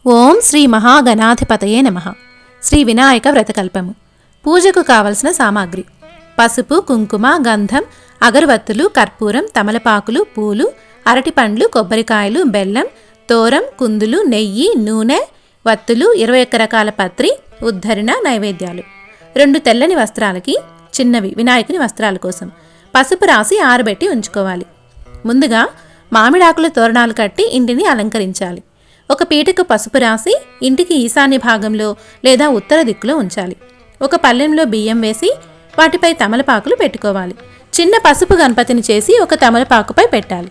ఓం శ్రీ మహాగణాధిపతయే నమః. శ్రీ వినాయక వ్రతకల్పము. పూజకు కావలసిన సామాగ్రి: పసుపు, కుంకుమ, గంధం, అగరవత్తులు, కర్పూరం, తమలపాకులు, పూలు, అరటిపండ్లు, కొబ్బరికాయలు, బెల్లం, తోరం, కుందులు, నెయ్యి, నూనె, వత్తులు, 21 రకాల పత్రి, ఉద్ధరణ, నైవేద్యాలు. 2 తెల్లని వస్త్రాలకి, చిన్నవి వినాయకుని వస్త్రాల కోసం పసుపు రాసి ఆరబెట్టి ఉంచుకోవాలి. ముందుగా మామిడాకుల తోరణాలు కట్టి ఇంటిని అలంకరించాలి. ఒక పీటకు పసుపు రాసి ఇంటికి ఈశాన్య భాగంలో లేదా ఉత్తర దిక్కులో ఉంచాలి. ఒక పళ్ళెంలో బియ్యం వేసి వాటిపై తమలపాకులు పెట్టుకోవాలి. చిన్న పసుపు గణపతిని చేసి ఒక తమలపాకుపై పెట్టాలి.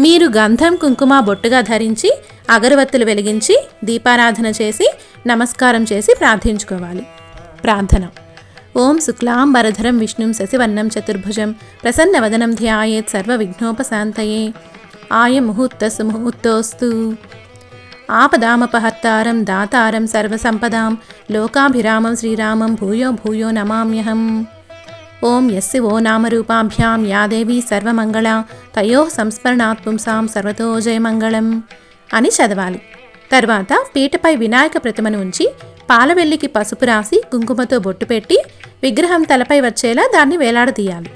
మీరు గంధం, కుంకుమ బొట్టుగా ధరించి అగరవత్తులు వెలిగించి దీపారాధన చేసి నమస్కారం చేసి ప్రార్థించుకోవాలి. ప్రార్థన: ఓం శుక్లాంబరధరం విష్ణుం శశివర్ణం చతుర్భుజం ప్రసన్నవదనం ధ్యాయేత్ సర్వవిఘ్నోపశాంతయే. ఆయ ముహూర్తస్సు ముహూర్తోస్తు. ఆపదామపహర్తారం దాతారం సర్వసంపదాం లోకాభిరామం శ్రీరామం భూయో భూయో నమామ్యహం. ఓం యస్య ఓ నామరూపాభ్యాం యా దేవీ సర్వమంగళ తయోః సంస్మరణాత్ పుంసాం సర్వతో జయమంగళం అని చదవాలి. తర్వాత పీటపై వినాయక ప్రతిమను ఉంచి పాలవెల్లికి పసుపు రాసి కుంకుమతో బొట్టు పెట్టి విగ్రహం తలపై వచ్చేలా దాన్ని వేలాడదీయాలి.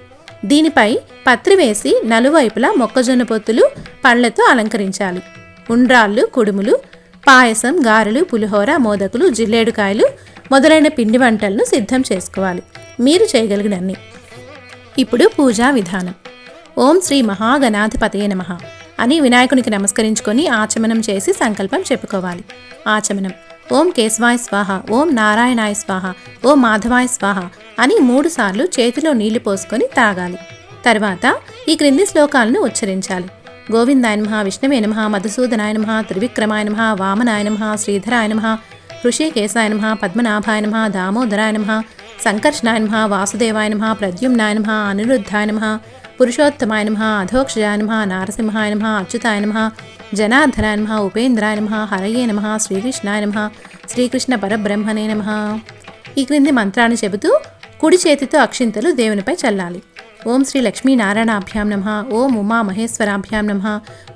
దీనిపై పత్రి వేసి నలువైపులా మొక్కజొన్న పొత్తులు, పళ్లతో అలంకరించాలి. ఉండ్రాళ్ళు, కుడుములు, పాయసం, గారెలు, పులిహోర, మోదకులు, జిల్లేడుకాయలు మొదలైన పిండి వంటలను సిద్ధం చేసుకోవాలి. మీరు చేయగలిగినన్ని. ఇప్పుడు పూజా విధానం: ఓం శ్రీ మహాగణాధిపతయే నమః అని వినాయకునికి నమస్కరించుకొని ఆచమనం చేసి సంకల్పం చెప్పుకోవాలి. ఆచమనం: ఓం కేశవాయ స్వాహ, ఓం నారాయణాయ స్వాహ, ఓం మాధవాయ స్వాహ అని 3 సార్లు చేతిలో నీళ్లు పోసుకొని తాగాలి. తర్వాత ఈ క్రింది శ్లోకాలను ఉచ్చరించాలి: గోవిందాయ నమః, విష్ణవే నమః, మధుసూదనాయ నమః, త్రివిక్రమాయ నమః, వామనాయ నమః, శ్రీధరాయ నమః, ఋషికేశాయ నమః, పద్మనాభాయ నమః, దామోదరాయ నమః, సంకర్షణాయ నమః, వాసుదేవాయ నమః, ప్రద్యుమ్నాయ నమః, అనిరుద్ధాయ నమః, పురుషోత్తమాయ నమః, అధోక్షజాయ నమః, నారసింహాయ నమః, అచ్యుతాయ నమః, జనార్దనాయ నమః, ఉపేంద్రాయ నమః, హరయే నమః, శ్రీకృష్ణాయ నమః, శ్రీకృష్ణ పరబ్రహ్మణే నమః. ఈ క్రింది మంత్రాన్ని చెబుతూ కుడి చేతితో అక్షింతలు దేవునిపై చల్లాలి. ఓం శ్రీ లక్ష్మీనారాయణాభ్యాం నమః, ఓం ఉమామహేశ్వరాభ్యాం నమః,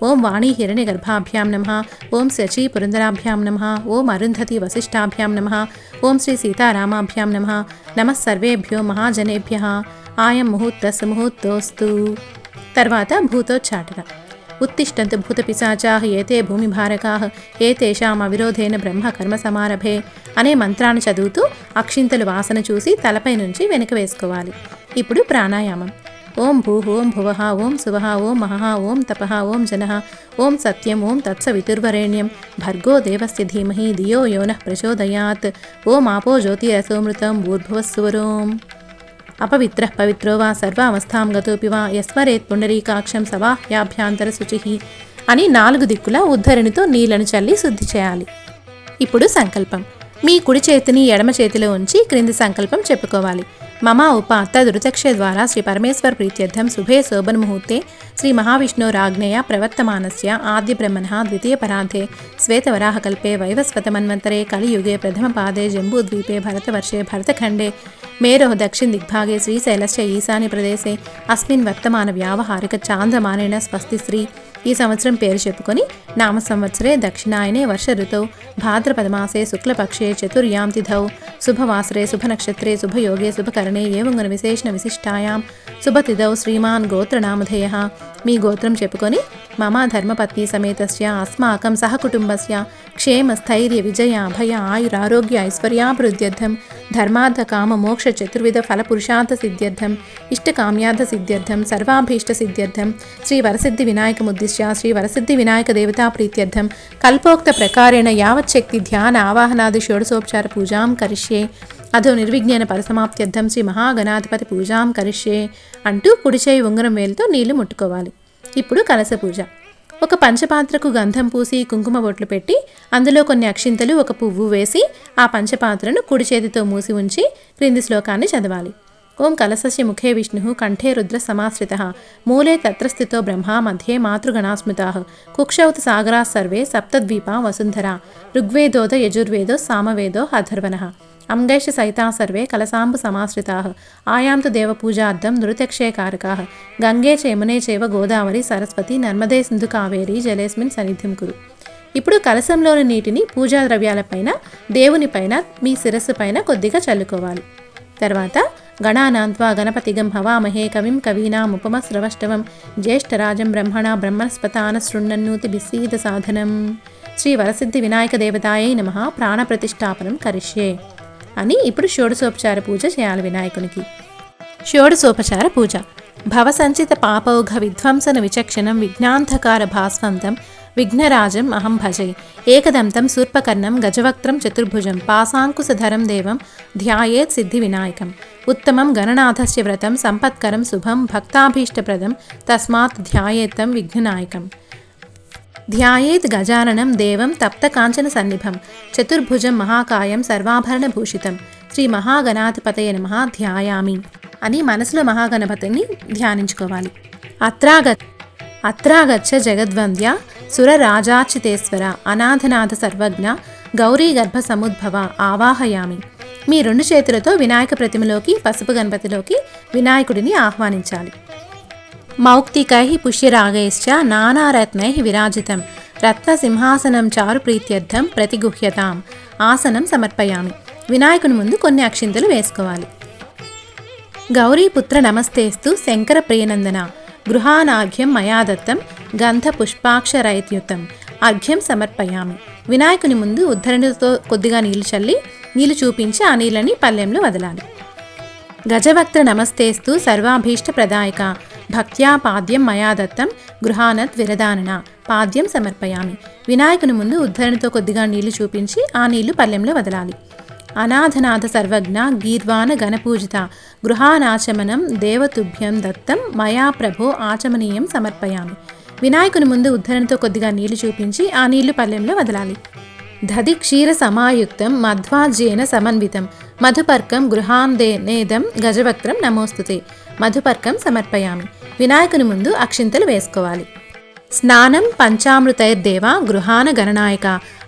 ఓం వాణీ హిరణ్యగర్భాభ్యాం నమః, ఓం శచీ పురందరాభ్యాం నమః, ఓం అరుంధతి వశిష్ఠాభ్యాం నమః, ఓం శ్రీ సీతారామాభ్యాం నమః. నమః సర్వేభ్యో మహాజనేభ్యః. ఆయం ముహూర్తస్సు ముహూర్తోస్తు. తర్వాత భూతోచ్చాటన: ఉత్తిష్టంతు భూతపిశాచాః ఏతే భూమిభారకాః ఏతేషాం అవిరోధేన బ్రహ్మ కర్మ సమారభే అనే మంత్రాన్ని చదువుతూ అక్షింతలు వాసన చూసి తలపై నుంచి వెనుక వేసుకోవాలి. ఇప్పుడు ప్రాణాయామం: ఓం భూః, ఓం భువః, ఓం సువః, ఓం మహః, ఓం తపః, ఓం జనః, ఓం సత్యం, ఓం తత్సవితుర్వరేణ్యం భర్గో దేవస్య ధీమహి ధియో యో నః ప్రచోదయాత్. ఓం ఆపో జ్యోతిరసోమృతం భూర్భువస్సువరోం. అపవిత్రః పవిత్రో వా సర్వావస్థాం గతోపి వా యస్మరేత్ పుండరీకాక్షం సవాహ్యాభ్యాంతర శుచిః అని 4 దిక్కులా ఉద్ధరణితో నీళ్లను చల్లి శుద్ధి చేయాలి. ఇప్పుడు సంకల్పం: మీ కుడి చేతిని ఎడమ చేతిలో ఉంచి క్రింది సంకల్పం చెప్పుకోవాలి. మమ ఉపాత్త దురితక్షయ ద్వారా శ్రీ పరమేశ్వర ప్రీత్యర్థం శుభే శోభన్ ముహూర్తే శ్రీ మహావిష్ణోరాజ్ఞయ ప్రవర్తమానస్య ఆద్య బ్రహ్మణః ద్వితీయ పరాధే శ్వేతవరాహకల్పే వైవస్వతమన్వంతరే కలియుగే ప్రథమ పాదే జంబూద్వీపే భరతవర్షే భరతఖండే మేరోః దక్షిణ దిగ్భాగే శ్రీశైలస్య ఈశాన్య ప్రదేశే అస్మిన్ వర్తమాన వ్యావహారిక చాంద్రమానేన స్వస్తి శ్రీ. ఈ సంవత్సరం పేరు చెప్పుకొని నామ సంవత్సరే దక్షిణాయనే వర్ష ఋతౌ భాద్రపదమాసే శుక్లపక్షే చతుర్యాం తిథౌ శుభవాసరే శుభనక్షత్రే శుభయోగే శుభకరణే ఏవంగుణ విశేషణ విశిష్టాయాం శుభతిథౌ శ్రీమాన్ గోత్రనామధేయః. మీ గోత్రం చెప్పుకొని మమ ధర్మపత్ని సమేతస్య అస్మాకం సహకుటుంబస్య క్షేమ స్థైర్య విజయ అభయ ఆయురారోగ్య ఐశ్వర్యాభివృద్ధ్యర్థం ధర్మార్థ కామ మోక్ష చతుర్విధ ఫలపురుషార్థ సిద్ధ్యర్థం ఇష్టకామ్యార్థ సిద్ధ్యర్థం సర్వాభీష్ట సిద్ధ్యర్థం శ్రీ వరసిద్ధి వినాయకముద్దిశ్య శ్రీ వరసిద్ధి వినాయక దేవతా ప్రీత్యర్థం కల్పోక్త ప్రకారేణ యావచ్చక్తి ధ్యాన ఆవాహనాది షోడశోపచార పూజాం కరిష్యే అధో నిర్విజ్ఞాన పరిసమాప్త్యర్థం శ్రీ మహాగణాధిపతి పూజాం కరిష్యే అంటూ కుడిచేయి ఉంగరం వేలుతో నీళ్లు ముట్టుకోవాలి. ఇప్పుడు కలశ పూజ: ఒక పంచపాత్రకు గంధం పూసి కుంకుమ బొట్లు పెట్టి అందులో కొన్ని అక్షింతలు, ఒక పువ్వు వేసి ఆ పంచపాత్రను కుడి చేతితో మూసి ఉంచి క్రింది శ్లోకాన్ని చదవాలి. ఓం కలశస్య ముఖే విష్ణుః కంఠే రుద్ర సమాశ్రితః మూలే తత్ర స్థితో బ్రహ్మ మధ్యే మాతృగణా స్మృతాః కుక్షౌత సాగరాः సర్వే సప్తద్వీపా వసుంధరా ఋగ్వేదోద యజుర్వేదో సామవేదో అథర్వణః అంగైష సైతా సర్వే కలసాంబు సమాశ్రితాః ఆయాంతు దేవపూజార్థం నృతక్షయకారకాః గంగే చ యమునే చైవ గోదావరి సరస్వతి నర్మదే సింధు కావేరీ జలేస్మిన్ సన్నిధిం కురు. ఇప్పుడు కలశంలోని నీటిని పూజా ద్రవ్యాలపైన, దేవునిపైన, మీ శిరస్సు పైన కొద్దిగా చల్లుకోవాలి. తర్వాత గణానాన్త్వా గణపతిగం హవామహే కవిం కవీనాముపమస్రవష్టవం జ్యేష్ఠరాజం బ్రహ్మణా బ్రహ్మణస్పతాన శృణ్వన్నోతి బిస్సీద సాధనం. శ్రీ వరసిద్ధి వినాయక దేవతాయై నమః ప్రాణప్రతిష్ఠాపనం కరిష్యే అని ఇప్పుడు షోడశోపచార పూజ చేయాలి వినాయకునికి. షోడశోపచార పూజ. భవసంచిత పాపౌఘ విధ్వంసన విచక్షణం విఘ్నాంధకార భాస్వంతం విఘ్నరాజం అహం భజే. ఏకదంతం శూర్పకర్ణం గజవక్త్రం చతుర్భుజం పాశాంకుశధరం దేవం ధ్యాయేత్ సిద్ధి వినాయకం. ఉత్తమం గణనాథస్య వ్రతం సంపత్కరం శుభం భక్తాభీష్టప్రదం తస్మాత్ ధ్యాయేత్తం విఘ్ననాయకం. ధ్యాయేత్ గజాననం దేవం తప్తకాంచన సన్నిభం చతుర్భుజం మహాకాయం సర్వాభరణభూషితం శ్రీ మహాగణాధిపతయ నమః ధ్యాయామి అని మనసులో మహాగణపతిని ధ్యానించుకోవాలి. అత్రాగచ్చ జగద్వంద్య సురరాజార్చితేశ్వర అనాథనాథ సర్వజ్ఞ గౌరీ గర్భ సముద్భవ ఆవాహయామి. మీ 2 చేతులతో వినాయక ప్రతిమలోకి, పసుపు గణపతిలోకి వినాయకుడిని ఆహ్వానించాలి. మౌక్తికై పుష్యరాగైశ్చ నానారత్నై విరాజితం రత్నసింహాసనం చారు ప్రీత్యర్థం ప్రతిగుహ్యతాం ఆసనం సమర్పయామి. వినాయకుని ముందు కొన్ని అక్షింతలు వేసుకోవాలి. గౌరీపుత్ర నమస్తేస్తు శంకర ప్రియనందన గృహానార్ఘ్యం మయా దత్తం గంధ పుష్పాక్షరైత్యుతం అర్ఘ్యం సమర్పయామి. వినాయకుని ముందు ఉద్ధరణితో కొద్దిగా నీళ్లు చల్లి నీళ్లు చూపించి ఆ నీళ్ళని పల్లెంలో వదలాలి. గజవక్త్ర నమస్తేస్తు సర్వాభీష్ట ప్రదాయక భక్త్యా పాద్యం మయా దత్తం గృహానత్ విరదానన పాద్యం సమర్పయామి. వినాయకుని ముందు ఉద్ధరణితో కొద్దిగా నీళ్లు చూపించి ఆ నీళ్లు పల్లెంలో వదలాలి. అనాథనాథ సర్వజ్ఞ గీర్వాణ గణపూజిత గృహానాచమనం దేవతుభ్యం దత్తం మయా ప్రభో ఆచమనీయం సమర్పయామి. వినాయకుని ముందు ఉద్ధరణతో కొద్దిగా నీళ్లు చూపించి ఆ నీళ్లు పల్లెంలో వదలాలి. దధి క్షీర సమాయుక్తం మధ్వాజ్యేన సమన్వితం మధుపర్కం గృహాందేనేదం గజవక్త్రం నమోస్తుతే మధుపర్కం సమర్పయామి. వినాయకుని ముందు అక్షింతలు వేసుకోవాలి. స్నానం పంచామృతైర్దేవ గృహాన గణనాయక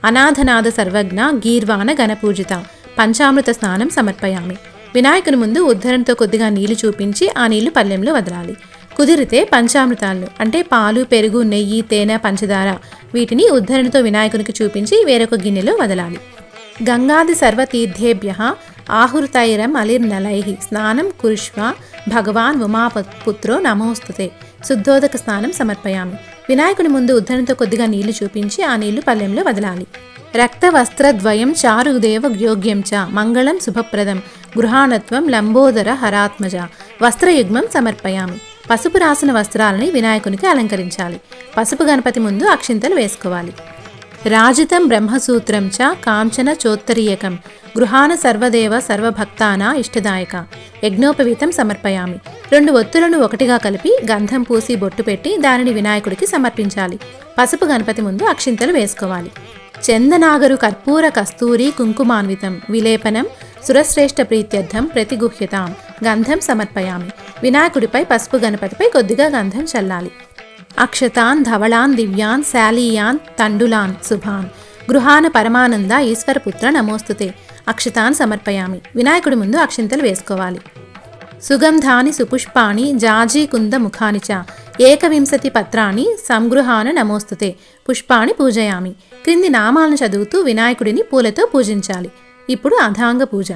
అనాథనాథ సర్వజ్ఞ గీర్వాణ గణపూజిత పంచామృత స్నానం సమర్పయామి. వినాయకుని ముందు ఉద్ధరణతో కొద్దిగా నీళ్లు చూపించి ఆ నీళ్లు పల్లెంలో వదలాలి. కుదిరితే పంచామృతాలను అంటే పాలు, పెరుగు, నెయ్యి, తేనె, పంచదార వీటిని ఉద్ధరణతో వినాయకునికి చూపించి వేరొక గిన్నెలో వదలాలి. గంగాది సర్వతీర్థేభ్యః ఆహుర్తైరం అలిర్నలైః స్నానం కురుష్వ భగవాన్ ఉమాపుత్రో నమోస్తుతే శుద్ధోదక స్నానం సమర్పయామి. వినాయకుని ముందు ఉద్ధరణతో కొద్దిగా నీళ్లు చూపించి ఆ నీళ్లు పల్లెంలో వదలాలి. రక్తవస్త్రద్వయం చారుదేవ యోగ్యం చ మంగళం శుభప్రదం గృహాణత్వం లంబోదర హరాత్మజ వస్త్రయుగ్మం సమర్పయామి. పసుపు రాసిన వస్త్రాలని వినాయకునికి అలంకరించాలి. పసుపు గణపతి ముందు అక్షింతలు వేసుకోవాలి. రాజితం బ్రహ్మసూత్రం చ కాంచన చోత్తరీయకం గృహాన సర్వదేవ సర్వభక్తాన ఇష్టదాయక యజ్ఞోపవీతం సమర్పయామి. 2 ఒత్తులను ఒకటిగా కలిపి గంధం పూసి బొట్టు పెట్టి దానిని వినాయకుడికి సమర్పించాలి. పసుపు గణపతి ముందు అక్షింతలు వేసుకోవాలి. చందనాగరు కర్పూర కస్తూరి కుంకుమాన్వితం విలేపనం సురశ్రేష్ఠ ప్రీత్యర్థం ప్రతిగుహ్యతాం గంధం సమర్పయామి. వినాయకుడిపై పసుపు గణపతిపై కొద్దిగా గంధం చల్లాలి. అక్షతాన్ ధవళాన్ దివ్యాన్ శాలీయాన్ తండులాన్ శుభాన్ గృహాన పరమానంద ఈశ్వరపుత్ర నమోస్తుతే అక్షతాన్ సమర్పయామి. వినాయకుడి ముందు అక్షింతలు వేసుకోవాలి. సుగంధాని సుపుష్పాణి జాజీకుంద ముఖాని చ ఏకవింశతి పత్రాన్ని సంగృహాన నమోస్తుతే పుష్పాణి పూజయామి. క్రింది నామాలను చదువుతూ వినాయకుడిని పూలతో పూజించాలి. ఇప్పుడు అథాంగ పూజ.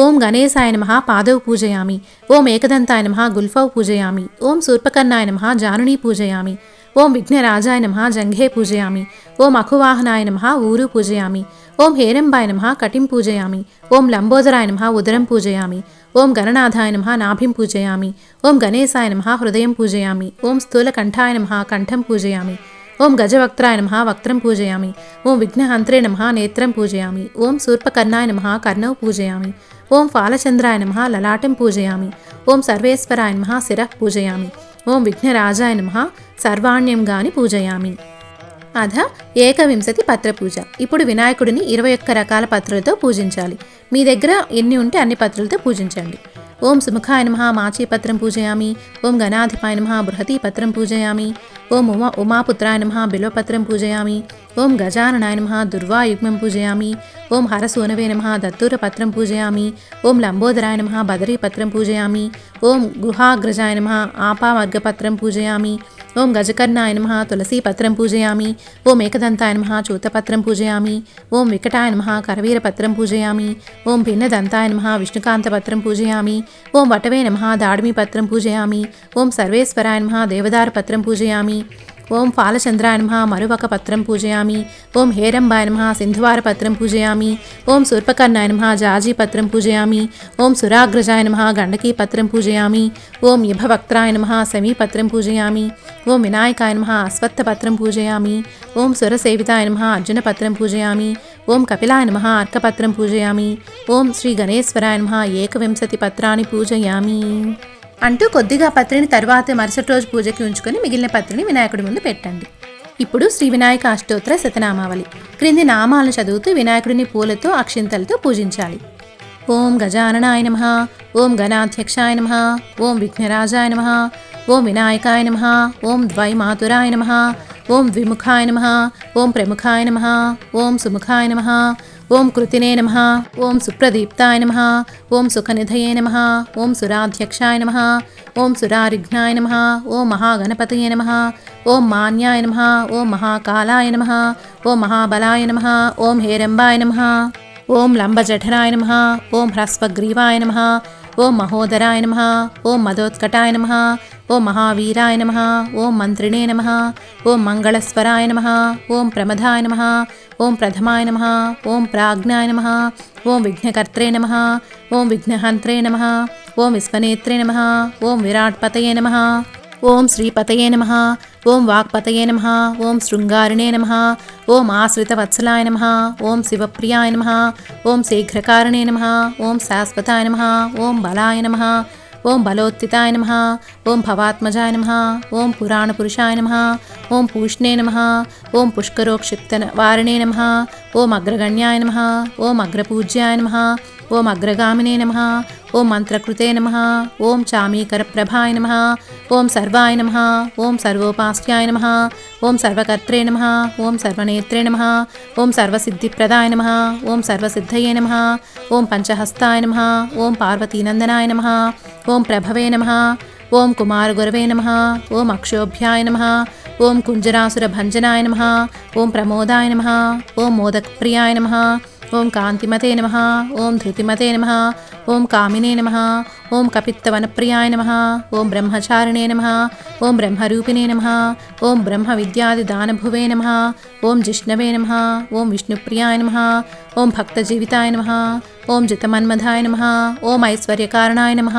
ఓం గణేశాయ నమః పాదౌ పూజయామి. ఓం ఏకదంతాయ నమః గుల్ఫౌ పూజయామి. ఓం శూర్పకర్ణాయ నమః జానునీ పూజయామి. ఓం విఘ్నరాజాయ నమః జంఘే పూజయామి. ఓం అఖువాహనాయ నమః ఊరు పూజయామి. ఓం హేరంబాయ నమః కటిం పూజయామి. ఓం లంబోదరాయ నమః ఉదరం పూజయామి. ఓం గణనాథాయ నమః నాభిం పూజయామి. ఓం గణేశాయ నమః హృదయం పూజయామి. ఓం స్థూలకంఠాయ నమః కంఠం పూజయామి. ఓం గజవక్త్రాయ నమః వక్త్రం పూజయామి. ఓం విఘ్నహంత్రే నమః నేత్రం పూజయామి. ఓం శూర్పకర్ణాయ నమః కర్ణౌ పూజయామి. ఓం ఫాలచంద్రాయ నమః లలాటం పూజయామి. ఓం సర్వేశ్వరాయ నమః శిరః పూజయామి. ఓం విఘ్నరాజాయ నమః సర్వాణ్యంగాని పూజయామి. అధ ఏకవింశతి పత్ర పూజ. ఇప్పుడు వినాయకుడిని 21 రకాల పత్రులతో పూజించాలి. మీ దగ్గర ఎన్ని ఉంటే అన్ని పత్రులతో పూజించండి. ఓం సుముఖాయ నమః మాచీపత్రం పూజయామి. ఓం గణాధిపాయ నమః బృహతీపత్రం పూజయామి. ఓం ఉమాపుత్రాయ నమః బిల్వపత్రం పూజయామి. ఓం గజాననాయ నమః దుర్వాయుగ్మం పూజయామి. ఓం హరసూనవే నమః దత్తూరపత్రం పూజయామి. ఓం లంబోదరాయ నమః బదరీపత్రం పూజయామి. ఓం గుహాగ్రజాయ నమః ఆపావర్గపత్రం పూజయామి. ఓం గజకర్ణాయ నమః తులసీపత్రం పూజయామి. ఓం ఏకదంతాయ నమః చూతపత్రం పూజయామి. ఓం వికటాయ నమః కరవీరపత్రం పూజయామి. ఓం భిన్నదంతాయ నమః విష్ణుకాంతపత్రం పూజయామి. ఓం వటవే నమః దాడిమీపత్రం పూజయామి. ఓం సర్వేశ్వరాయ నమః దేవదారపత్రం పూజయామి. ఓం ఫాలచంద్రాయ నమః మరువక పత్రం పూజయామి. ఓం హేరంబాయ నమః సింధువారపత్రం పూజయామి. ఓం శూర్పకర్ణాయ నమః జాజీపత్రం పూజయామి. ఓం సురాగ్రజాయ నమః గండకీపత్రం పూజయామి. ఓం యుభవక్త్రాయ నమః సమీపత్రం పూజయామి. ఓం వినాయకాయ నమః అశ్వత్థపత్రం పూజయామి. ఓం సురసేవితాయ నమః అర్జునపత్రం పూజయామి. ఓం కపిలాయ నమః అర్కపత్రం పూజయామి. ఓం శ్రీ గణేశ్వరాయ నమః ఏకవింశతి పత్రాన్ని పూజయామి అంటూ కొద్దిగా పత్రిని తర్వాత మరుసటి రోజు పూజకి ఉంచుకొని మిగిలిన పత్రిని వినాయకుడి ముందు పెట్టండి. ఇప్పుడు శ్రీ వినాయక అష్టోత్తర శతనామావళి క్రింది నామాలను చదువుతూ వినాయకుడిని పూలతో అక్షింతలతో పూజించాలి. ఓం గజాననాయ నమః. ఓం గణాధ్యక్షాయ నమః. ఓం విఘ్నరాజాయ నమః. ఓం వినాయకాయ నమః. ఓం ద్వైమాతురాయ నమః. ఓం ద్విముఖాయ నమః. ఓం ప్రముఖాయ నమః. ఓం సుముఖాయ నమః. ఓం కృతినే నమః. ఓం సుప్రదీప్తాయ నమః. ఓం సుఖనిధయే నమః. ఓం సురాధ్యక్షాయ నమః. ఓం సురారిఘ్నాయ నమః. ఓం మహాగణపతయే నమః. ఓం మాన్యాయ నమః. ఓం మహాకాలాయ నమః. ఓం మహాబలాయ నమః. ఓం హేరంబాయ నమః. ఓం లంబజఠరాయ నమః. ఓం హ్రస్వగ్రీవాయ నమః. ఓం మహోదరాయ నమః. ఓం మదోత్కటాయ నమః. ఓం మహావీరాయ నమః. ఓం మంత్రిణే నమః. ఓం మంగళస్వరాయ నమః. ఓం ప్రమదాయ నమః. ఓం ప్రథమాయ నమః. ఓం ప్రాజ్ఞాయ నమః. ఓం విఘ్నకర్త్రే నమః. ఓం విఘ్నహంత్రే నమః. ఓం విశ్వనేత్రే నమః. ఓం విరాట్పతయే నమః. ఓం శ్రీపతయే నమః. ఓం వాక్పతయే నమః. ఓం శృంగారిణే నమః. ఓం ఆశ్రితవత్సలాయ నమః. ఓం శివప్రియాయ నమః. ఓం శీఘ్రకారిణే నమః. ఓం శాశ్వతాయ నమః. ఓం బలాయ నమః. ఓం బలోత్తితాయ నమః. ఓం భవాత్మజాయ నమః. ఓం పురాణపురుషాయ నమః. ఓం పూష్ణే నమః. ఓం పుష్కరోక్షిప్త వారిణే నమః. ఓం అగ్రగణ్యాయ నమః. ఓం అగ్రపూజ్యాయ నమః. ఓం అగ్రగామినే నమః. ఓం మంత్రకృతే నమః. ఓం చామీకరప్రభాయ నమః. ఓం సర్వాయ నమః. ఓం సర్వోపాస్యాయ నమః. ఓం సర్వకర్త్రే నమః. ఓం సర్వనేత్రే నమః. ఓం సర్వసిద్ధిప్రదాయ నమః. ఓం సర్వసిద్ధయే నమః. ఓం పంచహస్తాయ నమః. ఓం పార్వతీనందనాయ నమః. ఓం ప్రభవే నమః. ఓం కుమారగురవే నమః. ఓం అక్షోభ్యాయ నమః. ఓం కుంజరాసురభంజనాయ నమః. ఓం ప్రమోదాయ నమః. ఓం మోదకప్రియాయ నమః. ఓం కాంతిమతే నమః. ఓం ధృతిమతే నమః. ఓం కామినే నమః. ఓం కపిత్తవనప్రియాయ నమః. ఓం బ్రహ్మచారిణే నమః. ఓం బ్రహ్మరూపిణే నమః. ఓం బ్రహ్మ విద్యాదిదానభువే నమః. ఓం జిష్ణవే నమః. ఓం విష్ణుప్రియాయ నమః. ఓం భక్తజీవితాయ నమః. ఓం జితమన్మధాయ నమః. ఓం ఐశ్వర్యకారణాయ నమః.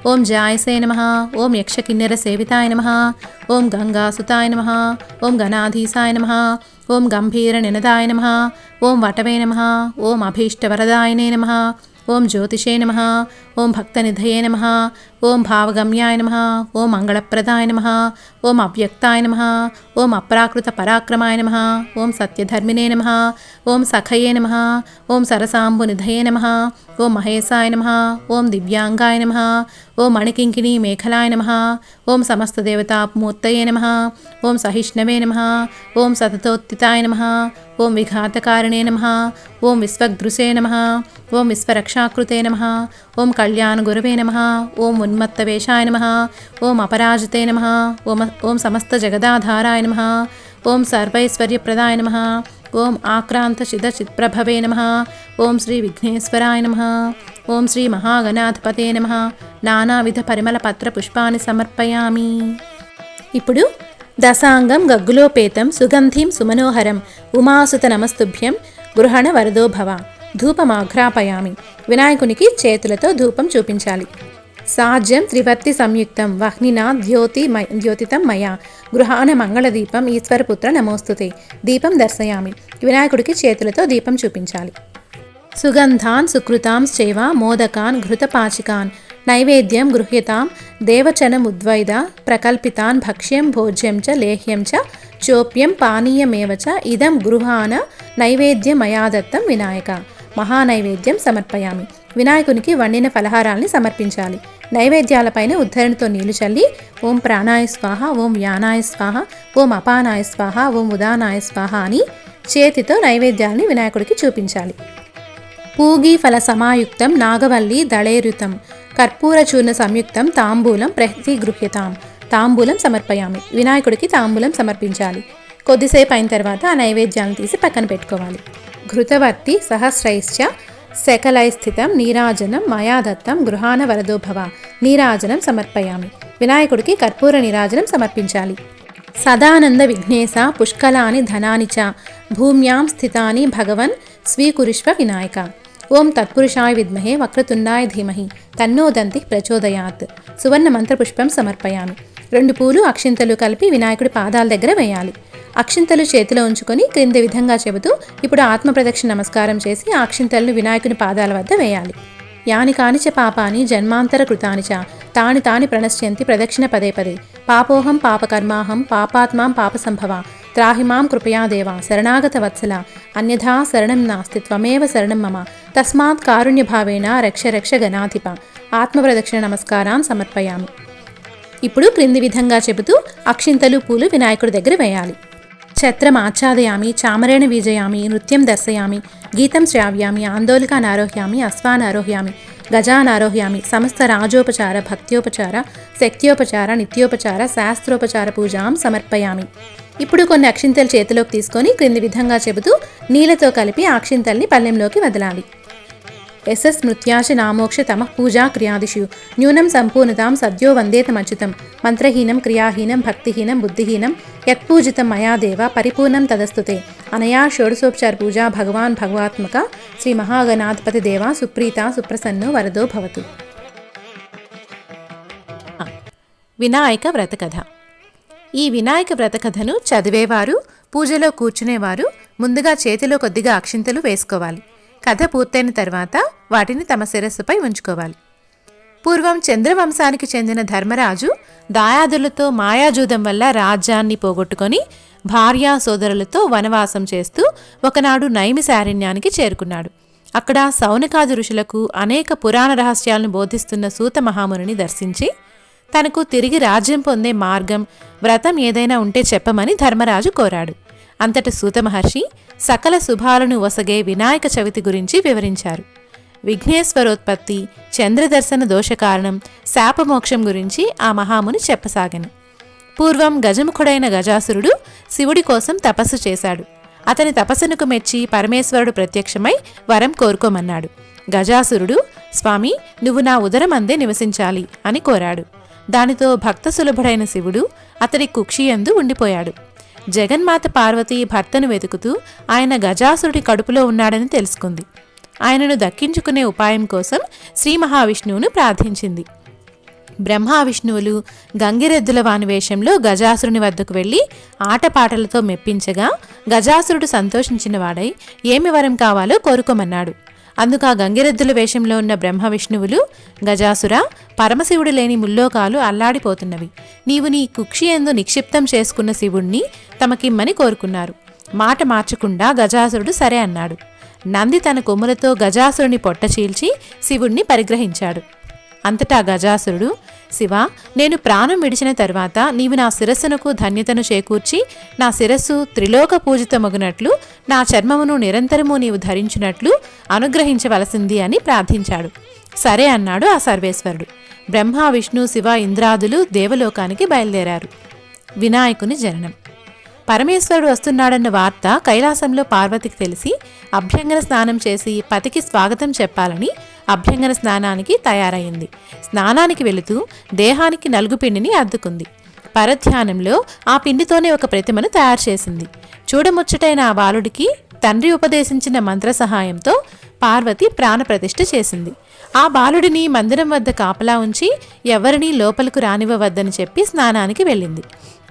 ఓం జాయసే నమః. ఓం యక్షకిన్నరసేవితాయ నమః. ఓం గంగాసుతాయ నమః. ఓం గణాధీశాయ నమః. ఓం గంభీరనినదాయ నమః. ఓం వటవే నమః. ఓం అభీష్టవరదాయనే నమః. ఓం జ్యోతిషే నమః. ఓం భక్తనిధయే నమః. ఓం భావగమ్యాయ నమః. ఓం మంగళప్రదాయ నమః. ఓం అవ్యక్తాయ నమః. ఓం అప్రాకృత పరాక్రమాయ నమః. ఓం సత్యధర్మినే నమః. ఓం సఖయే నమః. ఓం సరసాంబునిధయే నమః. ఓం మహేశాయ నమః. ఓం దివ్యాంగాయ నమః. ఓం మణికింకిణీ మేఖలాయ నమః. ఓం సమస్తదేవతామూర్తయే నమః. ఓం సహిష్ణవే నమః. ఓం సతతోత్థితాయ నమః. ఓం విఘాతకారిణే నమః. ఓం విశ్వదృశే నమః. ఓం విశ్వరక్షాకృతే నమః. ఓం కళ్యాణగురవే నమః. ఓం ఉన్మత్తవేషాయ నమః. ఓం అపరాజితే నమః. ఓం సమస్తజగదాధారాయ నమః. ఓం సర్వైశ్వర్యప్రదాయ నమః. ఓం ఆక్రాంతచిదచిత్ప్రభవే నమః. ఓం శ్రీ విఘ్నేశ్వరాయ నమః. ఓం శ్రీ మహాగణాధిపతే నమః. నానావిధ పరిమళ పత్ర పుష్పాన్ని సమర్పయామి. ఇప్పుడు దశాంగం గగ్గులోపేతం సుగంధిం సుమనోహరం ఉమాసుత నమస్తుభ్యం గృహణ వరదో భవ. ధూపమాఘ్రాపయామి. వినాయకునికి చేతులతో ధూపం చూపించాలి. సాజ్యం త్రివర్తి సంయుక్తం వహ్నినా ద్యోతితం మయా గృహాన మంగళదీపం ఈశ్వరపుత్ర నమోస్తుతే. దీపం దర్శయామి. వినాయకుడికి చేతులతో దీపం చూపించాలి. సుగంధాన్ సుకృతాంశ్చైవ మోదకాన్ ఘృతపాచికాన్ నైవేద్యం గృహ్యతాం దేవచనముద్వైద ప్రకల్పితాన్ భక్ష్యం భోజ్యం చ లేహ్యం చ చోప్యం పానీయమేవ చ ఇదం గృహాన నైవేద్యమయా దత్తం వినాయక. మహానైవేద్యం సమర్పయామి. వినాయకునికి వండిన ఫలహారాల్ని సమర్పించాలి. నైవేద్యాలపైన ఉద్ధరణతో నీళ్లు చల్లి ఓం ప్రాణాయ స్వాహ, ఓం వ్యానాయ స్వాహ, ఓం అపానాయ స్వాహ, ఓం ఉదానాయ స్వాహ అని చేతితో నైవేద్యాన్ని వినాయకుడికి చూపించాలి. పూగీ ఫల సమాయుక్తం నాగవల్లి దళేరుతం కర్పూరచూర్ణ సంయుక్తం తాంబూలం ప్రతిగృహ్యతాం. తాంబూలం సమర్పయామి. వినాయకుడికి తాంబూలం సమర్పించాలి. కొద్దిసేపు అయిన తర్వాత ఆ నైవేద్యాలను తీసి పక్కన పెట్టుకోవాలి. ఘృతవర్తి సహస్రైశ్చ శకలైస్థితం నీరాజనం మయా దత్తం గృహాన వరదోభవ. నీరాజనం సమర్పయామి. వినాయకుడికి కర్పూర నీరాజనం సమర్పించాలి. సదానంద విఘ్నేశ పుష్కలాని ధనాని చ భూమ్యాం స్థితాని భగవన్ స్వీకురుష్వ వినాయక. ఓం తత్పురుషాయ విద్మహే వక్రతుండాయ ధీమహి తన్నో దంతి ప్రచోదయాత్. సువర్ణ మంత్రపుష్పం సమర్పయామి. 2 పూలు అక్షింతలు కలిపి వినాయకుడి పాదాల దగ్గర వేయాలి. అక్షింతలు చేతిలో ఉంచుకొని క్రింది విధంగా చెబుతూ ఇప్పుడు ఆత్మప్రదక్షిణ నమస్కారం చేసి ఆ అక్షింతలను వినాయకుని పాదాల వద్ద వేయాలి. యాని కానిచ పాపాని జన్మాంతర కృతానిచ తాని తాని ప్రణశ్యంతి ప్రదక్షిణ పదే పదే. పాపోహం పాపకర్మాహం పాపాత్మాం పాపసంభవ త్రాహిమాం కృపయా దేవా శరణాగత వత్సల అన్యథా శరణం నాస్తి త్వమేవ శరణం మమ తస్మాత్ కారుణ్యభావేన రక్ష రక్ష గణాధిప. ఆత్మప్రదక్షిణ నమస్కారాన్ని సమర్పయామి. ఇప్పుడు క్రింది విధంగా చెబుతూ అక్షింతలు పూలు వినాయకుడి దగ్గర వేయాలి. ఛత్రం ఆచ్ఛాదయామి చామరేణ వీజయామి నృత్యం దర్శయామి గీతం శ్రావ్యామి ఆందోళకానారోహ్యామి అశ్వానారోహ్యామి గజానారోహ్యామి సమస్త రాజోపచార భక్త్యోపచార శక్త్యోపచార నిత్యోపచార శాస్త్రోపచార పూజాం సమర్పయామి. ఇప్పుడు కొన్ని అక్షింతలు చేతిలోకి తీసుకొని క్రింది విధంగా చెబుతూ నీళ్ళతో కలిపి ఆ అక్షింతల్ని పల్లెంలోకి వదలాలి. యశస్ స్మృత్యాచ నామోక్ష తమ పూజా క్రియాదిషు న్యూనం సంపూర్ణతాం సద్యో వందేతమచ్యుతం మంత్రహీనం క్రియాహీనం భక్తిహీనం బుద్ధిహీనం యత్పూజితం మయా దేవ పరిపూర్ణం తదస్తుతే. అనయా షోడశోపచార పూజా భగవాన్ భగవాత్మక శ్రీ మహాగణాధిపతి దేవ సుప్రీత సుప్రసన్నో వరదో భవతు. వినాయక వ్రతకథ. ఈ వినాయక వ్రతకథను చదివేవారు, పూజలో కూర్చునేవారు ముందుగా చేతిలో కొద్దిగా అక్షింతలు వేసుకోవాలి. కథ పూర్తయిన తర్వాత వాటిని తమ శిరస్సుపై ఉంచుకోవాలి. పూర్వం చంద్రవంశానికి చెందిన ధర్మరాజు దాయాదులతో మాయాజూదం వల్ల రాజ్యాన్ని పోగొట్టుకొని భార్యా సోదరులతో వనవాసం చేస్తూ ఒకనాడు నైమిసారణ్యానికి చేరుకున్నాడు. అక్కడ సౌనకాది ఋషులకు అనేక పురాణ రహస్యాలను బోధిస్తున్న సూత మహామునిని దర్శించి తనకు తిరిగి రాజ్యం పొందే మార్గం, వ్రతం ఏదైనా ఉంటే చెప్పమని ధర్మరాజు కోరాడు. అంతట సూత మహర్షి సకల శుభాలను వసగే వినాయక చవితి గురించి వివరించారు. విఘ్నేశ్వరోత్పత్తి, చంద్రదర్శన దోషకారణం, శాపమోక్షం గురించి ఆ మహాముని చెప్పసాగెను. పూర్వం గజముఖుడైన గజాసురుడు శివుడి కోసం తపస్సు చేశాడు. అతని తపస్సునకు మెచ్చి పరమేశ్వరుడు ప్రత్యక్షమై వరం కోరుకోమన్నాడు. గజాసురుడు, స్వామి నువ్వు నా ఉదరమందే నివసించాలి అని కోరాడు. దానితో భక్త సులభుడైన శివుడు అతడి కుక్షియందు ఉండిపోయాడు. జగన్మాత పార్వతి భర్తను వెతుకుతూ ఆయన గజాసురుడి కడుపులో ఉన్నాడని తెలుసుకుంది. ఆయనను దక్కించుకునే ఉపాయం కోసం శ్రీ మహావిష్ణువును ప్రార్థించింది. బ్రహ్మ విష్ణువులు గంగిరెద్దుల వాని వేషంలో గజాసురుని వద్దకు వెళ్ళి ఆటపాటలతో మెప్పించగా గజాసురుడు సంతోషించిన వాడై ఏమి వరం కావాలో కోరుకోమన్నాడు. అందుకు ఆ గంగిరెద్దుల వేషంలో ఉన్న బ్రహ్మ విష్ణువులు, గజాసుర, పరమశివుడు లేని ముల్లోకాలు అల్లాడిపోతున్నవి. నీవు నీ కుక్షియందు నిక్షిప్తం చేసుకున్న శివుణ్ణి తమకిమ్మని కోరుకున్నారు. మాట మార్చకుండా గజాసురుడు సరే అన్నాడు. నంది తన కొమ్ములతో గజాసురుని పొట్ట చీల్చి శివుణ్ణి పరిగ్రహించాడు. అంతటా గజాసురుడు, శివ, నేను ప్రాణం విడిచిన తర్వాత నీవు నా శిరస్సునకు ధన్యతను చేకూర్చి నా శిరస్సు త్రిలోక పూజితమగునట్లు నా చర్మమును నిరంతరము నీవు ధరించినట్లు అనుగ్రహించవలసింది అని ప్రార్థించాడు. సరే అన్నాడు ఆ సర్వేశ్వరుడు. బ్రహ్మ, విష్ణు, శివ, ఇంద్రాదులు దేవలోకానికి బయలుదేరారు. వినాయకుని జననం. పరమేశ్వరుడు వస్తున్నాడన్న వార్త కైలాసంలో పార్వతికి తెలిసి అభ్యంగన స్నానం చేసి పతికి స్వాగతం చెప్పాలని అభ్యంగన స్నానానికి తయారైంది. స్నానానికి వెళుతూ దేహానికి నలుగుపిండిని అద్దుకుంది. పరధ్యానంలో ఆ పిండితోనే ఒక ప్రతిమను తయారు చేసింది. చూడముచ్చటైన ఆ బాలుడికి తండ్రి ఉపదేశించిన మంత్ర సహాయంతో పార్వతి ప్రాణప్రతిష్ఠ చేసింది. ఆ బాలుడిని మందిరం వద్ద కాపలా ఉంచి ఎవరినీ లోపలకు రానివ్వవద్దని చెప్పి స్నానానికి వెళ్ళింది.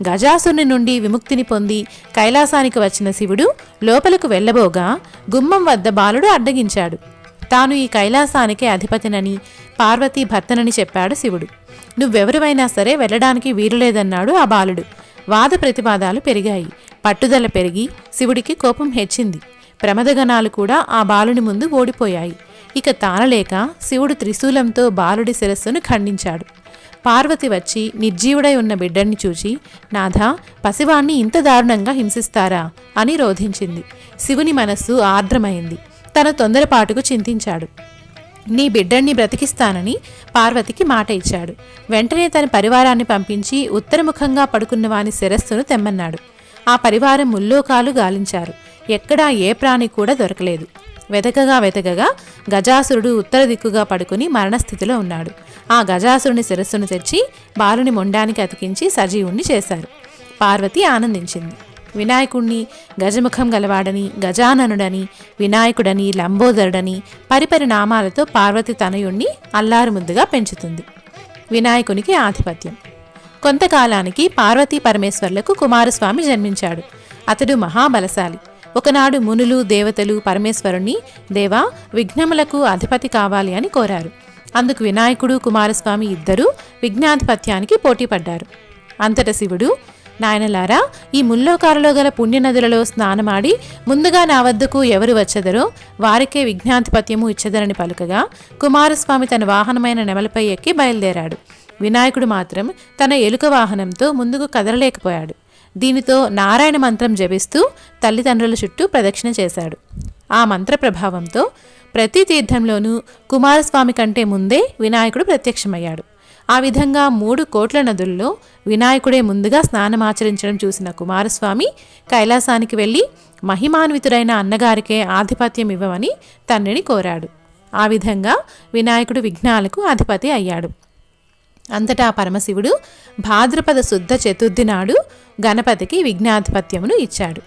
గజాసురుని నుండి విముక్తిని పొంది కైలాసానికి వచ్చిన శివుడు లోపలకు వెళ్ళబోగా గుమ్మం వద్ద బాలుడు అడ్డగించాడు. తాను ఈ కైలాసానికే అధిపతినని, పార్వతీ భర్తనని చెప్పాడు శివుడు. నువ్వెవరివైనా సరే వెళ్ళడానికి వీలులేదన్నాడు ఆ బాలుడు. వాద ప్రతివాదాలు పెరిగాయి. పట్టుదల పెరిగి శివుడికి కోపం హెచ్చింది. ప్రమదగణాలు కూడా ఆ బాలుని ముందు ఓడిపోయాయి. ఇక తానలేక శివుడు త్రిశూలంతో బాలుడి శిరస్సును ఖండించాడు. పార్వతి వచ్చి నిర్జీవుడై ఉన్న బిడ్డని చూచి, నాథా, పసివాణ్ణి ఇంత దారుణంగా హింసిస్తారా అని రోధించింది. శివుని మనస్సు ఆర్ద్రమైంది. తన తొందరపాటుకు చింతించాడు. నీ బిడ్డణ్ణి బ్రతికిస్తానని పార్వతికి మాట ఇచ్చాడు. వెంటనే తన పరివారాన్ని పంపించి ఉత్తరముఖంగా పడుకున్న వాని శిరస్సును తెమ్మన్నాడు. ఆ పరివారం ముల్లోకాలు గాలించారు. ఎక్కడా ఏ ప్రాణి కూడా దొరకలేదు. వెతకగా గజాసురుడు ఉత్తర దిక్కుగా పడుకుని మరణస్థితిలో ఉన్నాడు. ఆ గజాసురుని శిరస్సును తెచ్చి బాలుని మొండానికి అతికించి సజీవుణ్ణి చేశారు. పార్వతి ఆనందించింది. వినాయకుణ్ణి గజముఖం గలవాడని, గజాననుడని, వినాయకుడని, లంబోదరుడని పరిపరి నామాలతో పార్వతి తనయుణ్ణి అల్లారు ముద్దుగా పెంచుతుంది. వినాయకునికి ఆధిపత్యం. కొంతకాలానికి పార్వతీ పరమేశ్వర్లకు కుమారస్వామి జన్మించాడు. అతడు మహాబలశాలి. ఒకనాడు మునులు దేవతలు పరమేశ్వరుణ్ణి, దేవా, విఘ్నములకు అధిపతి కావాలి అని కోరారు. అందుకు వినాయకుడు కుమారస్వామి ఇద్దరూ విఘ్నాధిపత్యానికి పోటీపడ్డారు. అంతట శివుడు, నాయనలారా, ఈ ముల్లోకాలలో గల పుణ్యనదులలో స్నానమాడి ముందుగా నా వద్దకు ఎవరు వచ్చెదరో వారికే విఘ్నాధిపత్యము ఇచ్చెదరని పలుకగా కుమారస్వామి తన వాహనమైన నెమలిపై ఎక్కి బయలుదేరాడు. వినాయకుడు మాత్రం తన ఎలుక వాహనంతో ముందుకు కదలలేకపోయాడు. దీనితో నారాయణ మంత్రం జపిస్తూ తల్లిదండ్రుల చుట్టూ ప్రదక్షిణ చేశాడు. ఆ మంత్ర ప్రభావంతో ప్రతి తీర్థంలోనూ కుమారస్వామి కంటే ముందే వినాయకుడు ప్రత్యక్షమయ్యాడు. ఆ విధంగా 3 కోట్ల నదుల్లో వినాయకుడే ముందుగా స్నానమాచరించడం చూసిన కుమారస్వామి కైలాసానికి వెళ్ళి మహిమాన్వితుడైన అన్నగారికే ఆధిపత్యం ఇవ్వమని తండ్రిని కోరాడు. ఆ విధంగా వినాయకుడు విఘ్నాలకు అధిపతి అయ్యాడు. అంతటా పరమశివుడు భాద్రపద శుద్ధ చతుర్థి నాడు గణపతికి విఘ్నాధిపత్యమును ఇచ్చాడు.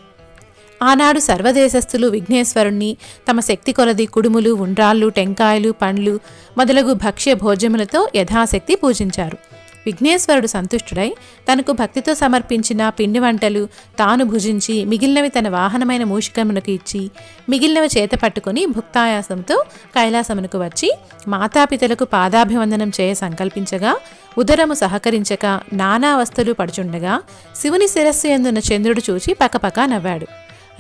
ఆనాడు సర్వదేశస్థులు విఘ్నేశ్వరుణ్ణి తమ శక్తి కొలది కుడుములు, ఉండ్రాళ్ళు, టెంకాయలు, పండ్లు మొదలగు భక్ష్య భోజ్యములతో యథాశక్తి పూజించారు. విఘ్నేశ్వరుడు సంతుష్టుడై తనకు భక్తితో సమర్పించిన పిండి వంటలు తాను భుజించి మిగిలినవి తన వాహనమైన మూషికమునకు ఇచ్చి మిగిలినవి చేత పట్టుకుని భుక్తాయాసంతో కైలాసమునకు వచ్చి మాతాపితలకు పాదాభివందనం చేయ సంకల్పించగా ఉదరము సహకరించక నానావస్థలు పడుచుండగా శివుని శిరస్సు ఎందున్న చంద్రుడు చూచి పకపక నవ్వాడు.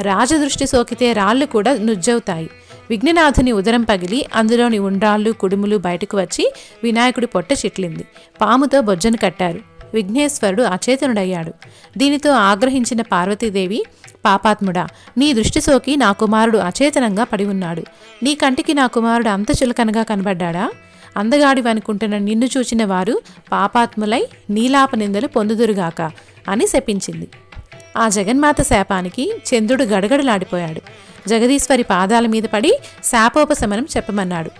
రాజదృష్టి సోకితే రాళ్ళు కూడా నుజ్జవుతాయి. విఘ్ననాథుని ఉదరం పగిలి అందులోని ఉండ్రాళ్ళు, కుడుములు బయటకు వచ్చి వినాయకుడి పొట్ట చిట్లింది. పాముతో బొజ్జను కట్టారు. విఘ్నేశ్వరుడు అచేతనుడయ్యాడు. దీనితో ఆగ్రహించిన పార్వతీదేవి, పాపాత్ముడా, నీ దృష్టి సోకి నా కుమారుడు అచేతనంగా పడి ఉన్నాడు. నీ కంటికి నా కుమారుడు అంత చులకనగా కనబడ్డాడా? అందగాడివనుకుంటున్న నిన్ను చూచిన వారు పాపాత్ములై నీలాప నిందలు పొందుదురుగాక అని శపించింది. ఆ జగన్మాత శాపానికి చంద్రుడు గడగడలాడిపోయాడు. జగదీశ్వరి పాదాల మీద పడి శాపోపశమనం చెప్పమన్నాడు.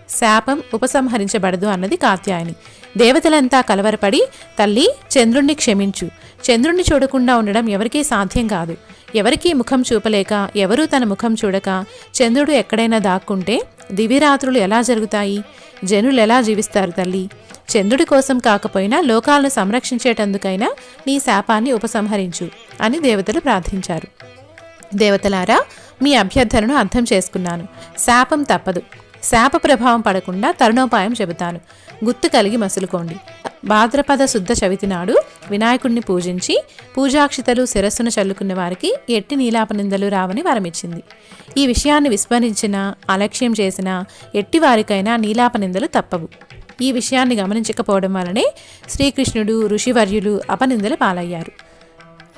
శాపం ఉపసంహరించబడదు అన్నది కాత్యాయని. దేవతలంతా కలవరపడి, తల్లి, చంద్రుణ్ణి క్షమించు. చంద్రుణ్ణి చూడకుండా ఉండడం ఎవరికీ సాధ్యం కాదు. ఎవరికీ ముఖం చూపలేక, ఎవరూ తన ముఖం చూడక చంద్రుడు ఎక్కడైనా దాక్కుంటే దివిరాత్రులు ఎలా జరుగుతాయి? జనులు ఎలా జీవిస్తారు తల్లి? చంద్రుడి కోసం కాకపోయినా లోకాలను సంరక్షించేటందుకైనా నీ శాపాన్ని ఉపసంహరించు అని దేవతలు ప్రార్థించారు. దేవతలారా, మీ అభ్యర్థనను అర్థం చేసుకున్నాను. శాపం తప్పదు. శాప ప్రభావం పడకుండా తరుణోపాయం చెబుతాను. గుర్తు కలిగి మసులుకోండి. భాద్రపద శుద్ధ చవితి నాడు వినాయకుడిని పూజించి పూజాక్షితలు శిరస్సును చల్లుకున్న వారికి ఎట్టి నీలాపనిందలు రావని వరమిచ్చింది. ఈ విషయాన్ని విస్మరించినా, అలక్ష్యం చేసినా ఎట్టి వారికైనా నీలాపనిందలు తప్పవు. ఈ విషయాన్ని గమనించకపోవడం వలనే శ్రీకృష్ణుడు, ఋషివర్యులు అపనిందల పాలయ్యారు.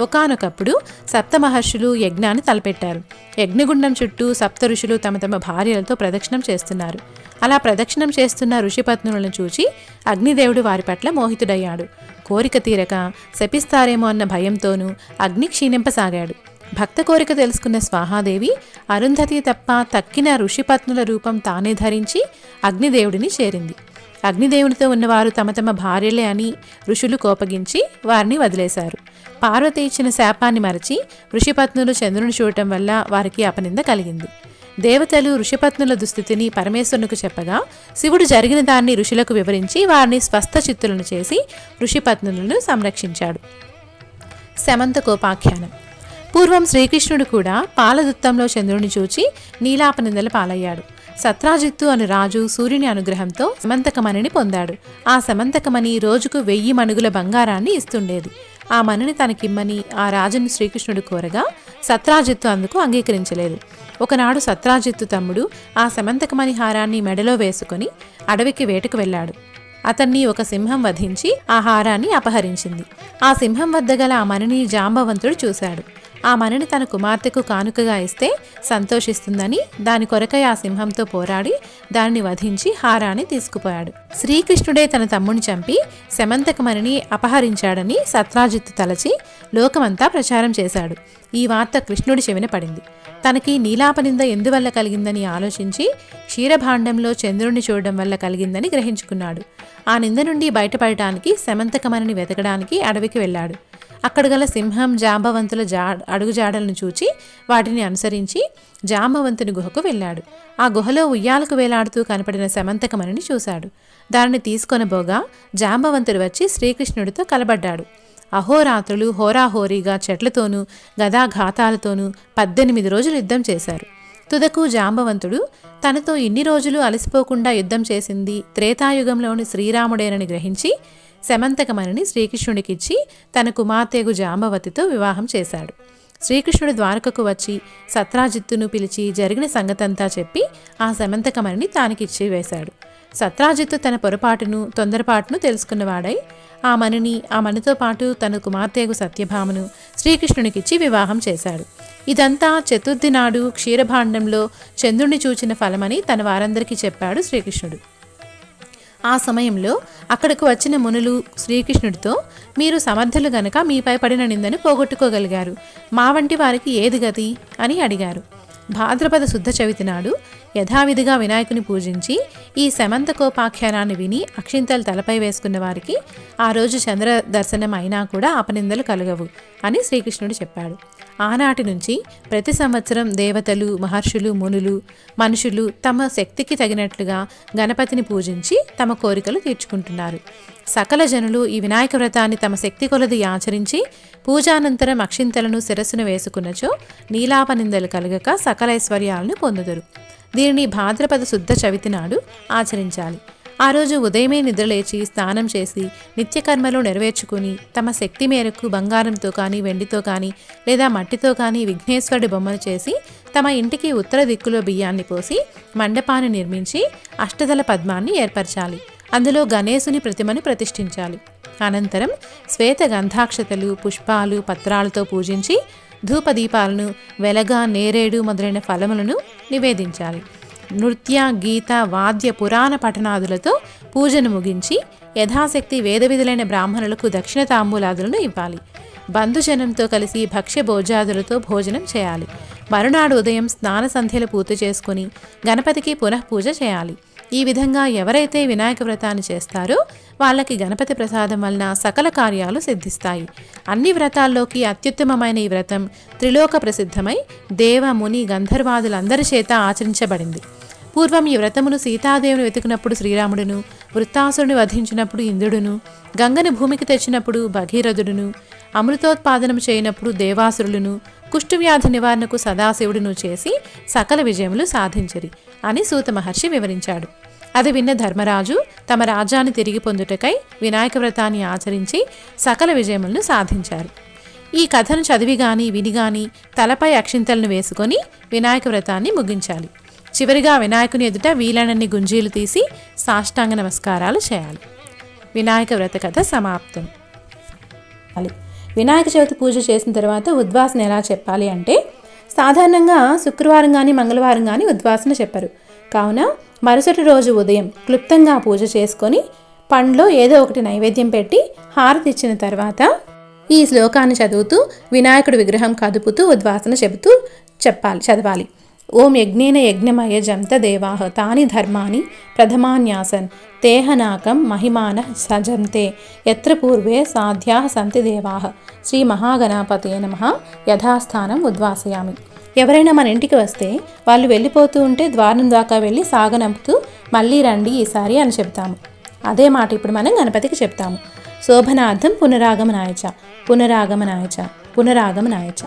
ఒకానొకప్పుడు సప్తమహర్షులు యజ్ఞాన్ని తలపెట్టారు. యజ్ఞగుండం చుట్టూ సప్త ఋషులు తమ తమ భార్యలతో ప్రదక్షిణం చేస్తున్నారు. అలా ప్రదక్షిణం చేస్తున్న ఋషిపత్నులను చూచి అగ్నిదేవుడు వారి పట్ల మోహితుడయ్యాడు. కోరిక తీరక శపిస్తారేమో అన్న భయంతోనూ అగ్ని క్షీణింపసాగాడు. భక్త కోరిక తెలుసుకున్న స్వాహాదేవి అరుంధతి తప్ప తక్కిన ఋషిపత్నుల రూపం తానే ధరించి అగ్నిదేవుడిని చేరింది. అగ్నిదేవునితో ఉన్నవారు తమ తమ భార్యలే అని ఋషులు కోపగించి వారిని వదిలేశారు. పార్వతి ఇచ్చిన శాపాన్ని మరచి ఋషిపత్నులు చంద్రుని చూడటం వల్ల వారికి అపనింద కలిగింది. దేవతలు ఋషిపత్నుల దుస్థితిని పరమేశ్వరునికి చెప్పగా శివుడు జరిగిన దాన్ని ఋషులకు వివరించి వారిని స్వస్థ చిత్తులను చేసి ఋషిపత్నులను సంరక్షించాడు. శమంతకోపాఖ్యానం. పూర్వం శ్రీకృష్ణుడు కూడా పాలదుత్తంలో చంద్రుని చూచి నీలాపనిందల పాలయ్యాడు. సత్రాజిత్తు అను రాజు సూర్యుని అనుగ్రహంతో సమంతకమణిని పొందాడు. ఆ సమంతకమణి రోజుకు 1000 మణుగుల బంగారాన్ని ఇస్తుండేది. ఆ మణిని తనకిమ్మని ఆ రాజును శ్రీకృష్ణుడు కోరగా సత్రాజిత్తు అందుకు అంగీకరించలేదు. ఒకనాడు సత్రాజిత్తు తమ్ముడు ఆ సమంతకమణి హారాన్ని మెడలో వేసుకుని అడవికి వేటకు వెళ్ళాడు. అతన్ని ఒక సింహం వధించి ఆ హారాన్ని అపహరించింది. ఆ సింహం వద్ద గల ఆ మణిని జాంబవంతుడు చూశాడు. ఆ మణిని తన కుమార్తెకు కానుకగా ఇస్తే సంతోషిస్తుందని దాని కొరకై ఆ సింహంతో పోరాడి దానిని వధించి హారాన్ని తీసుకుపోయాడు. శ్రీకృష్ణుడే తన తమ్ముని చంపి శమంతక మణిని అపహరించాడని సత్రాజిత్తు తలచి లోకమంతా ప్రచారం చేశాడు. ఈ వార్త కృష్ణుడి చెవిన పడింది. తనకి నీలాపనింద ఎందువల్ల కలిగిందని ఆలోచించి క్షీరభాండంలో చంద్రుణ్ణి చూడడం వల్ల కలిగిందని గ్రహించుకున్నాడు. ఆ నింద నుండి బయటపడటానికి శమంతకమణిని వెతకడానికి అడవికి వెళ్ళాడు. అక్కడ గల సింహం జాంబవంతుల అడుగుజాడలను చూచి వాటిని అనుసరించి జాంబవంతుని గుహకు వెళ్ళాడు. ఆ గుహలో ఉయ్యాలకు వేలాడుతూ కనపడిన శమంతకమణిని చూశాడు. దానిని తీసుకొనబోగా జాంబవంతుడు వచ్చి శ్రీకృష్ణుడితో కలబడ్డాడు. అహోరాత్రులు హోరాహోరీగా చెట్లతోనూ గదాఘాతాలతోనూ 18 రోజులు యుద్ధం చేశారు. తుదకు జాంబవంతుడు తనతో ఇన్ని రోజులు అలసిపోకుండా యుద్ధం చేసింది త్రేతాయుగంలోని శ్రీరాముడేనని గ్రహించి శమంతకమణిని శ్రీకృష్ణుడికిచ్చి తన కుమార్తెగు జాంబవతితో వివాహం చేశాడు. శ్రీకృష్ణుడు ద్వారకకు వచ్చి సత్రాజిత్తును పిలిచి జరిగిన సంగతంతా చెప్పి ఆ శమంతకమణిని తానికిచ్చి వేశాడు. సత్రాజిత్తు తన పొరపాటును తొందరపాటును తెలుసుకున్నవాడై ఆ మణితో పాటు తన కుమార్తెగు సత్యభామను శ్రీకృష్ణునికిచ్చి వివాహం చేశాడు. ఇదంతా చతుర్థి నాడు క్షీరభాండంలో చంద్రుణ్ణి చూచిన ఫలమని తన వారందరికీ చెప్పాడు శ్రీకృష్ణుడు. ఆ సమయంలో అక్కడకు వచ్చిన మునులు శ్రీకృష్ణుడితో, మీరు సమర్థులు గనక మీపై పడిన నిందను పోగొట్టుకోగలిగారు, మా వంటి వారికి ఏది గతి అని అడిగారు. భాద్రపద శుద్ధ చవితి నాడు యథావిధిగా వినాయకుని పూజించి ఈ శమంతకోపాఖ్యానాన్ని విని అక్షింతలు తలపై వేసుకున్న వారికి ఆ రోజు చంద్ర దర్శనం అయినా కూడా అపనిందలు కలగవు అని శ్రీకృష్ణుడు చెప్పాడు. ఆనాటి నుంచి ప్రతి సంవత్సరం దేవతలు, మహర్షులు, మునులు, మనుషులు తమ శక్తికి తగినట్లుగా గణపతిని పూజించి తమ కోరికలు తీర్చుకుంటున్నారు. సకల జనులు ఈ వినాయక వ్రతాన్ని తమ శక్తి కొలది ఆచరించి పూజానంతరం అక్షింతలను శిరస్సును వేసుకున్నచో నీలాపనిందలు కలగక సకల ఐశ్వర్యాలను పొందుదురు. దీనిని భాద్రపద శుద్ధ చవితి నాడు ఆచరించాలి. ఆ రోజు ఉదయమే నిద్రలేచి స్నానం చేసి నిత్యకర్మలు నెరవేర్చుకుని తమ శక్తి మేరకు బంగారంతో కానీ వెండితో కానీ లేదా మట్టితో కానీ విఘ్నేశ్వరుడి బొమ్మను చేసి తమ ఇంటికి ఉత్తర దిక్కులో బియ్యాన్ని పోసి మండపాన్ని నిర్మించి అష్టదళ పద్మాన్ని ఏర్పరచాలి. అందులో గణేశుని ప్రతిమను ప్రతిష్ఠించాలి. అనంతరం శ్వేత గంధాక్షతలు, పుష్పాలు, పత్రాలతో పూజించి ధూపదీపాలను, వెలగ, నేరేడు మొదలైన ఫలములను నివేదించాలి. నృత్య, గీత, వాద్య, పురాణ పఠనాదులతో పూజను ముగించి యథాశక్తి వేదవిధులైన బ్రాహ్మణులకు దక్షిణ తాంబూలాదులను ఇవ్వాలి. బంధుజనంతో కలిసి భక్ష్య భోజాదులతో భోజనం చేయాలి. మరునాడు ఉదయం స్నాన సంధ్యలు పూర్తి చేసుకుని గణపతికి పునఃపూజ చేయాలి. ఈ విధంగా ఎవరైతే వినాయక వ్రతాన్ని చేస్తారో వాళ్ళకి గణపతి ప్రసాదం వలన సకల కార్యాలు సిద్ధిస్తాయి. అన్ని వ్రతాల్లోకి అత్యుత్తమమైన ఈ వ్రతం త్రిలోక ప్రసిద్ధమై దేవ, ముని, గంధర్వాదులందరి చేత ఆచరించబడింది. పూర్వం ఈ వ్రతమును సీతాదేవిని వెతికినప్పుడు శ్రీరాముడును, వృత్తాసురుని వధించినప్పుడు ఇంద్రుడును, గంగను భూమికి తెచ్చినప్పుడు భగీరథుడును, అమృతోత్పాదనం చేయనప్పుడు దేవాసురులను, కుష్ఠవ్యాధి నివారణకు సదాశివుడును చేసి సకల విజయములు సాధించిరి అని సూత మహర్షి వివరించాడు. అది విన్న ధర్మరాజు తమ రాజ్యాన్ని తిరిగి పొందుటకై వినాయక వ్రతాన్ని ఆచరించి సకల విజయములను సాధించారు. ఈ కథను చదివి గాని విని గాని తలపై అక్షింతలను వేసుకొని వినాయక వ్రతాన్ని ముగించాలి. చివరిగా వినాయకుని ఎదుట వీలైనన్ని గుంజీలు తీసి సాష్టాంగ నమస్కారాలు చేయాలి. వినాయక వ్రత కథ సమాప్తం. వినాయక చవితి పూజ చేసిన తర్వాత ఉద్వాసన ఎలా చెప్పాలి అంటే, సాధారణంగా శుక్రవారం కానీ మంగళవారం కానీ ఉద్వాసన చెప్పరు. కావున మరుసటి రోజు ఉదయం క్లుప్తంగా పూజ చేసుకొని పండ్లో ఏదో ఒకటి నైవేద్యం పెట్టి హారతి ఇచ్చిన తర్వాత ఈ శ్లోకాన్ని చదువుతూ వినాయకుడి విగ్రహం కదుపుతూ ఉద్వాసన చదవాలి. ఓం యజ్ఞేన యజ్ఞమయ జంత దేవాహ తాని ధర్మాని ప్రథమాన్యాసన్ తేహనాకం మహిమాన సజంతే యత్ర పూర్వే సాధ్యా సంతి దేవాహ శ్రీ మహాగణాపతే నమః యథాస్థానం ఉద్వాసయామి. ఎవరైనా మన ఇంటికి వస్తే వాళ్ళు వెళ్ళిపోతూ ఉంటే ద్వారం దాకా వెళ్ళి సాగనంపుతూ మళ్ళీ రండి ఈసారి అని చెప్తాము. అదే మాట ఇప్పుడు మనం గణపతికి చెప్తాము. శోభనార్థం పునరాగమనాయచ పునరాగమనాయచ పునరాగమనాయచ.